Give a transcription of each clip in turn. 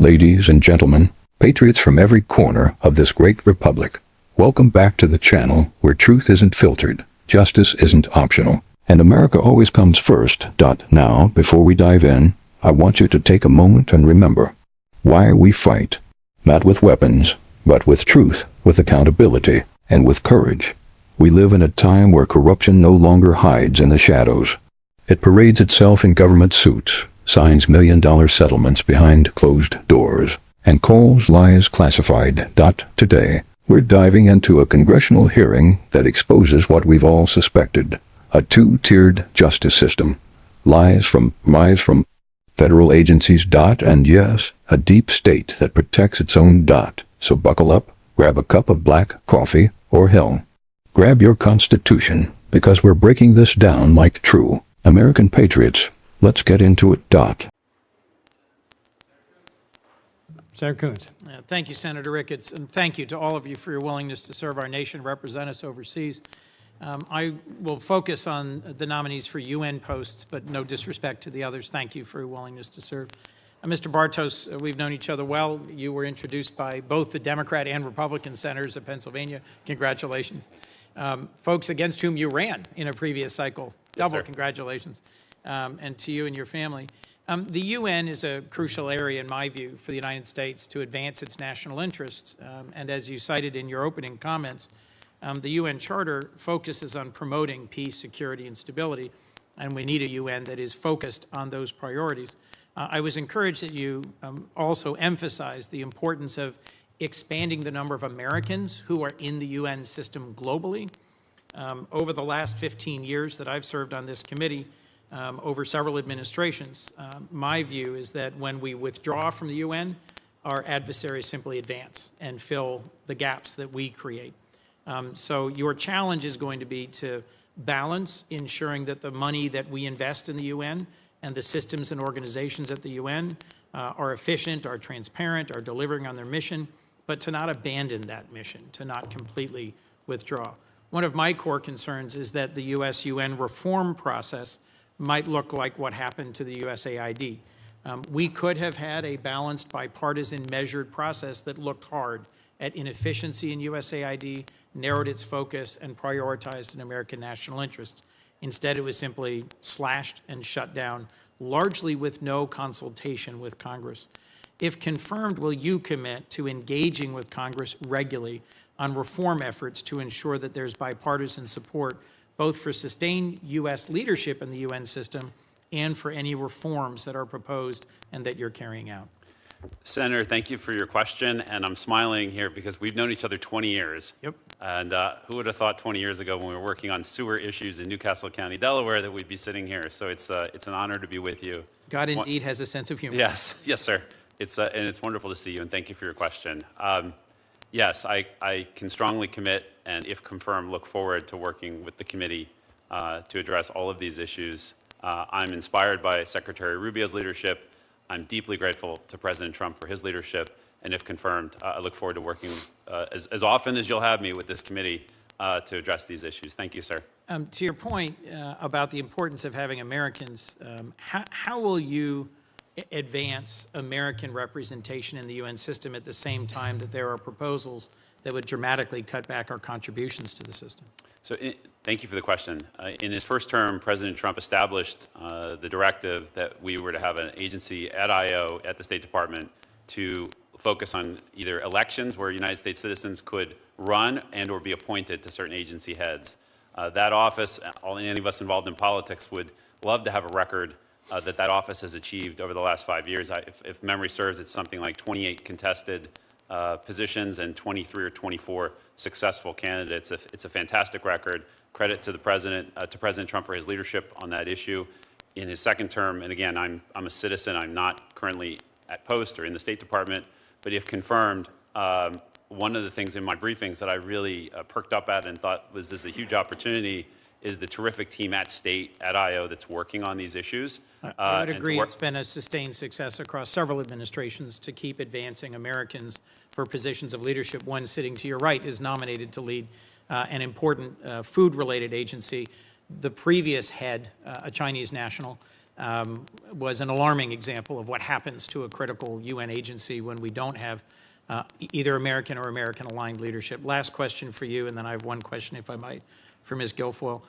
Ladies and gentlemen, patriots from every corner of this great republic, welcome back to the channel where truth isn't filtered, justice isn't optional, and America always comes first. Now, before we dive in, I want you to take a moment and remember why we fight. Not with weapons, but with truth, with accountability, and with courage. We live in a time where corruption no longer hides in the shadows. It parades itself in government suits, signs million-dollar settlements behind closed doors, and calls lies classified. Today, we're diving into a congressional hearing that exposes what we've all suspected: a two-tiered justice system, lies from federal agencies. And yes, a deep state that protects its own. So buckle up, grab a cup of black coffee, or hell, grab your Constitution, because we're breaking this down like true American patriots. Let's get into it. Senator Coons. Thank you, Senator Ricketts, and thank you to all of you for your willingness to serve our nation, represent us overseas. I will focus on the nominees for UN posts, but no disrespect to the others. Thank you for your willingness to serve. Mr. Bartos, we've known each other well. You were introduced by both the Democrat and Republican senators of Pennsylvania. Congratulations. Folks against whom you ran in a previous cycle, double congratulations. And to you and your family. The UN is a crucial area, in my view, for the United States to advance its national interests. And as you cited in your opening comments, the UN Charter focuses on promoting peace, security, and stability, and we need a UN that is focused on those priorities. I was encouraged that you also emphasized the importance of expanding the number of Americans who are in the UN system globally. Over the last 15 years that I've served on this committee, over several administrations, my view is that when we withdraw from the UN, our adversaries simply advance and fill the gaps that we create. So your challenge is going to be to balance ensuring that the money that we invest in the UN and the systems and organizations at the UN are efficient, are transparent, are delivering on their mission, but to not abandon that mission, to not completely withdraw. One of my core concerns is that the US-UN reform process might look like what happened to the USAID. We could have had a balanced, bipartisan, measured process that looked hard at inefficiency in USAID, narrowed its focus, and prioritized an American national interests. Instead, it was simply slashed and shut down, largely with no consultation with Congress. If confirmed, will you commit to engaging with Congress regularly on reform efforts to ensure that there's bipartisan support both for sustained U.S. leadership in the UN system and for any reforms that are proposed and that you're carrying out? Senator, thank you for your question, and I'm smiling here because we've known each other 20 years. Yep. And who would have thought 20 years ago when we were working on sewer issues in Newcastle County, Delaware, that we'd be sitting here. So it's an honor to be with you. God indeed has a sense of humor. Yes, yes, sir. And it's wonderful to see you, and thank you for your question. Yes, I can strongly commit, and if confirmed, look forward to working with the committee to address all of these issues. I'm inspired by Secretary Rubio's leadership. I'm deeply grateful to President Trump for his leadership, and if confirmed, I look forward to working as often as you'll have me with this committee to address these issues. Thank you, sir. To your point about the importance of having Americans, how will you advance American representation in the UN system at the same time that there are proposals that would dramatically cut back our contributions to the system? So thank you for the question. In his first term, President Trump established the directive that we were to have an agency at I.O. at the State Department to focus on either elections where United States citizens could run and or be appointed to certain agency heads. That office, any of us involved in politics would love to have a record that office has achieved over the last 5 years. If memory serves, it's something like 28 contested positions and 23 or 24 successful candidates. It's a fantastic record. Credit to the President Trump for his leadership on that issue. In his second term, and again, I'm a citizen. I'm not currently at post or in the State Department, but if confirmed, one of the things in my briefings that I really perked up at and thought was this a huge opportunity is the terrific team at State, at I.O. that's working on these issues. I would agree it's been a sustained success across several administrations to keep advancing Americans for positions of leadership. One sitting to your right is nominated to lead an important food-related agency. The previous head, a Chinese national, was an alarming example of what happens to a critical UN agency when we don't have either American or American-aligned leadership. Last question for you, and then I have one question, if I might, for Ms. Guilfoyle.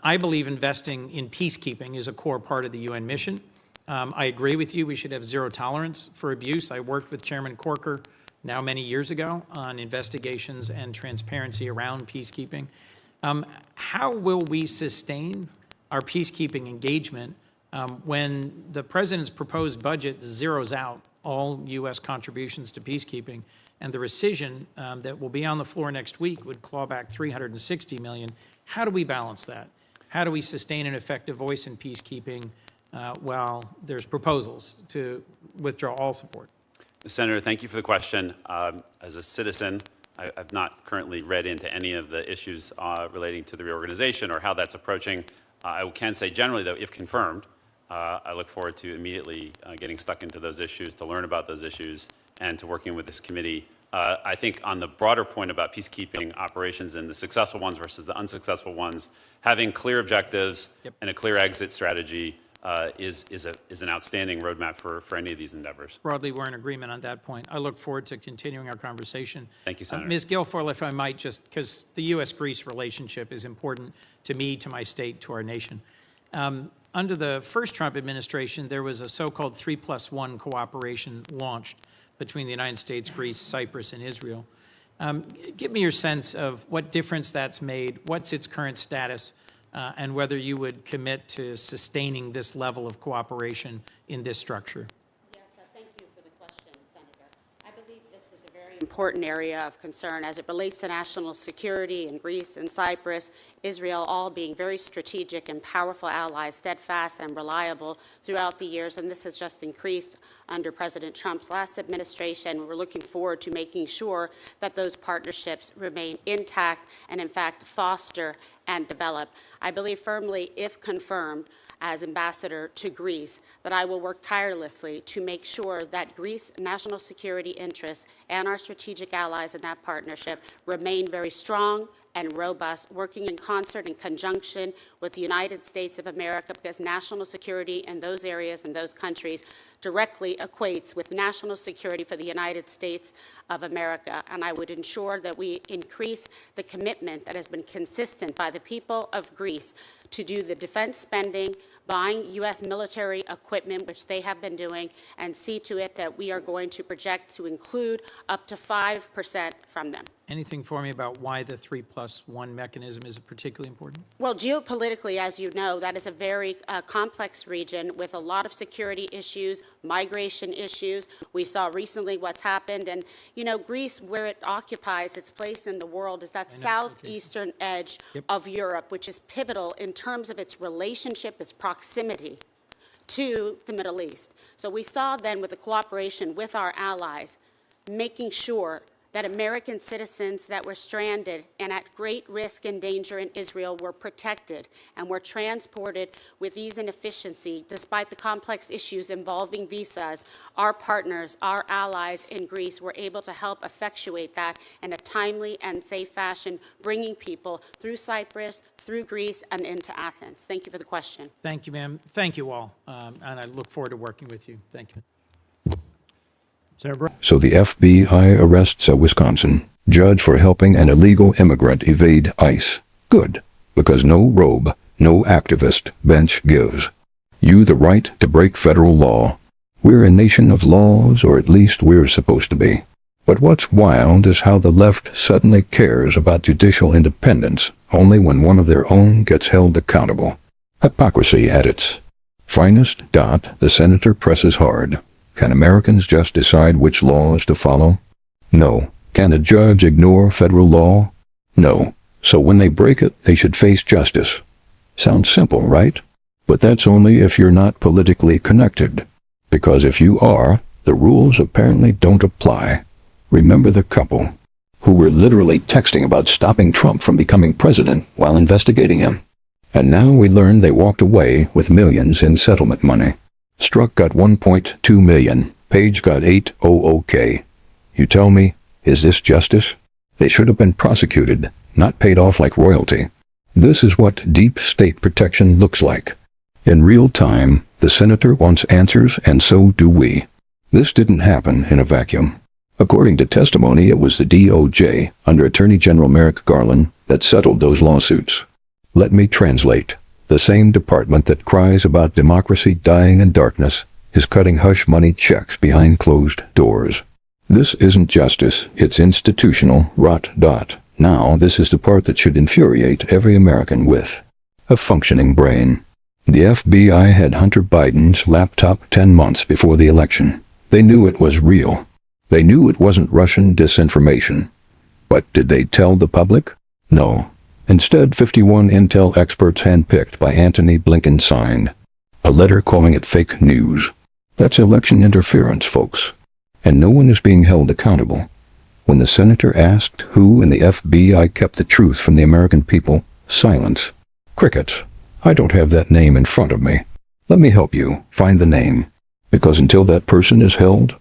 I believe investing in peacekeeping is a core part of the UN mission. I agree with you. We should have zero tolerance for abuse. I worked with Chairman Corker now many years ago on investigations and transparency around peacekeeping. How will we sustain our peacekeeping engagement when the president's proposed budget zeroes out all U.S. contributions to peacekeeping, and the rescission that will be on the floor next week would claw back $360 million? How do we balance that? How do we sustain an effective voice in peacekeeping while there's proposals to withdraw all support? Senator, thank you for the question. As a citizen, I've not currently read into any of the issues relating to the reorganization or how that's approaching. I can say generally, though, if confirmed, I look forward to immediately getting stuck into those issues, to learn about those issues, and to working with this committee. I think on the broader point about peacekeeping operations and the successful ones versus the unsuccessful ones, having clear objectives and a clear exit strategy is an outstanding roadmap for any of these endeavors. Broadly, we're in agreement on that point. I look forward to continuing our conversation. Thank you, Senator. Ms. Guilfoyle, if I might, just because the U.S.-Greece relationship is important to me, to my state, to our nation. Under the first Trump administration, there was a so-called 3+1 cooperation launched between the United States, Greece, Cyprus, and Israel. Give me your sense of what difference that's made, what's its current status, and whether you would commit to sustaining this level of cooperation in this structure. Yes, thank you for the question, Senator. I believe this is a very important area of concern as it relates to national security in Greece and Cyprus, Israel, all being very strategic and powerful allies, steadfast and reliable throughout the years, and this has just increased under President Trump's last administration. We're looking forward to making sure that those partnerships remain intact and, in fact, foster and develop. I believe firmly, if confirmed, as ambassador to Greece, that I will work tirelessly to make sure that Greece's national security interests and our strategic allies in that partnership remain very strong and robust, working in concert and conjunction with the United States of America, because national security in those areas and those countries directly equates with national security for the United States of America. And I would ensure that we increase the commitment that has been consistent by the people of Greece to do the defense spending, buying U.S. military equipment, which they have been doing, and see to it that we are going to project to include up to 5% from them. Anything for me about why the 3+1 mechanism is particularly important? Well, geopolitically, as you know, that is a very complex region with a lot of security issues, migration issues. We saw recently what's happened. And, you know, Greece, where it occupies its place in the world, is that southeastern edge of Europe, which is pivotal in terms of its relationship, its proximity to the Middle East. So we saw then with the cooperation with our allies, making sure that American citizens that were stranded and at great risk and danger in Israel were protected and were transported with ease and efficiency despite the complex issues involving visas. Our partners, our allies in Greece were able to help effectuate that in a timely and safe fashion, bringing people through Cyprus, through Greece, and into Athens. Thank you for the question. Thank you, ma'am. Thank you all. And I look forward to working with you. Thank you. Senator Brown. So the FBI arrests a Wisconsin judge for helping an illegal immigrant evade ICE. Good, because no robe, no activist bench gives you the right to break federal law. We're a nation of laws, or at least we're supposed to be. But what's wild is how the left suddenly cares about judicial independence only when one of their own gets held accountable. Hypocrisy at its finest. The senator presses hard. Can Americans just decide which laws to follow? No. Can a judge ignore federal law? No. So when they break it, they should face justice. Sounds simple, right? But that's only if you're not politically connected. Because if you are, the rules apparently don't apply. Remember the couple who were literally texting about stopping Trump from becoming president while investigating him. And now we learned they walked away with millions in settlement money. Strzok got $1.2 million. Page got $800K. You tell me, is this justice? They should have been prosecuted, not paid off like royalty. This is what deep state protection looks like. In real time, the senator wants answers, and so do we. This didn't happen in a vacuum. According to testimony, it was the DOJ, under Attorney General Merrick Garland, that settled those lawsuits. Let me translate. The same department that cries about democracy dying in darkness is cutting hush-money checks behind closed doors. This isn't justice, it's institutional rot. Now, this is the part that should infuriate every American with a functioning brain. The FBI had Hunter Biden's laptop 10 months before the election. They knew it was real. They knew it wasn't Russian disinformation. But did they tell the public? No. Instead, 51 intel experts handpicked by Antony Blinken signed a letter calling it fake news. That's election interference, folks. And no one is being held accountable. When the senator asked who in the FBI kept the truth from the American people, silence. Crickets. I don't have that name in front of me. Let me help you find the name. Because until that person is held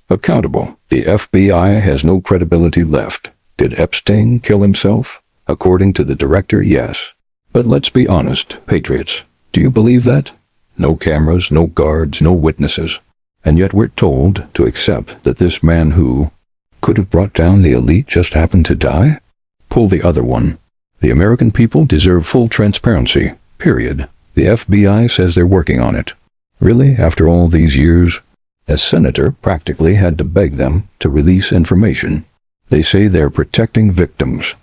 accountable, the FBI has no credibility left. Did Epstein kill himself? According to the director, yes. But let's be honest, patriots. Do you believe that? No cameras, no guards, no witnesses. And yet we're told to accept that this man who could have brought down the elite just happened to die? Pull the other one. The American people deserve full transparency, period. The FBI says they're working on it. Really, after all these years? A senator practically had to beg them to release information. They say they're protecting victims.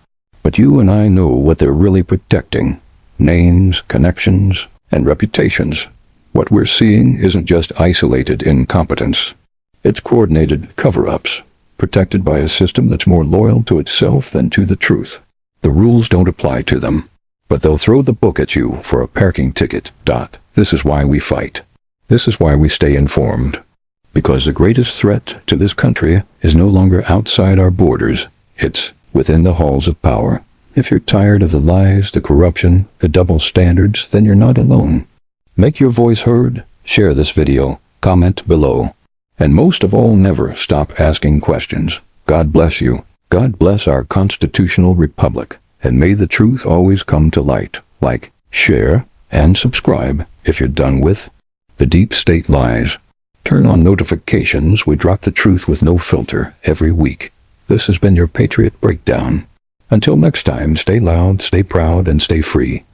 But you and I know what they're really protecting. Names, connections, and reputations. What we're seeing isn't just isolated incompetence. It's coordinated cover-ups, protected by a system that's more loyal to itself than to the truth. The rules don't apply to them, but they'll throw the book at you for a parking ticket. This is why we fight. This is why we stay informed. Because the greatest threat to this country is no longer outside our borders. It's within the halls of power. If you're tired of the lies, the corruption, the double standards, then you're not alone. Make your voice heard, share this video, comment below. And most of all, never stop asking questions. God bless you. God bless our constitutional republic. And may the truth always come to light. Like, share, and subscribe if you're done with the deep state lies. Turn on notifications. We drop the truth with no filter every week. This has been your Patriot Breakdown. Until next time, stay loud, stay proud, and stay free.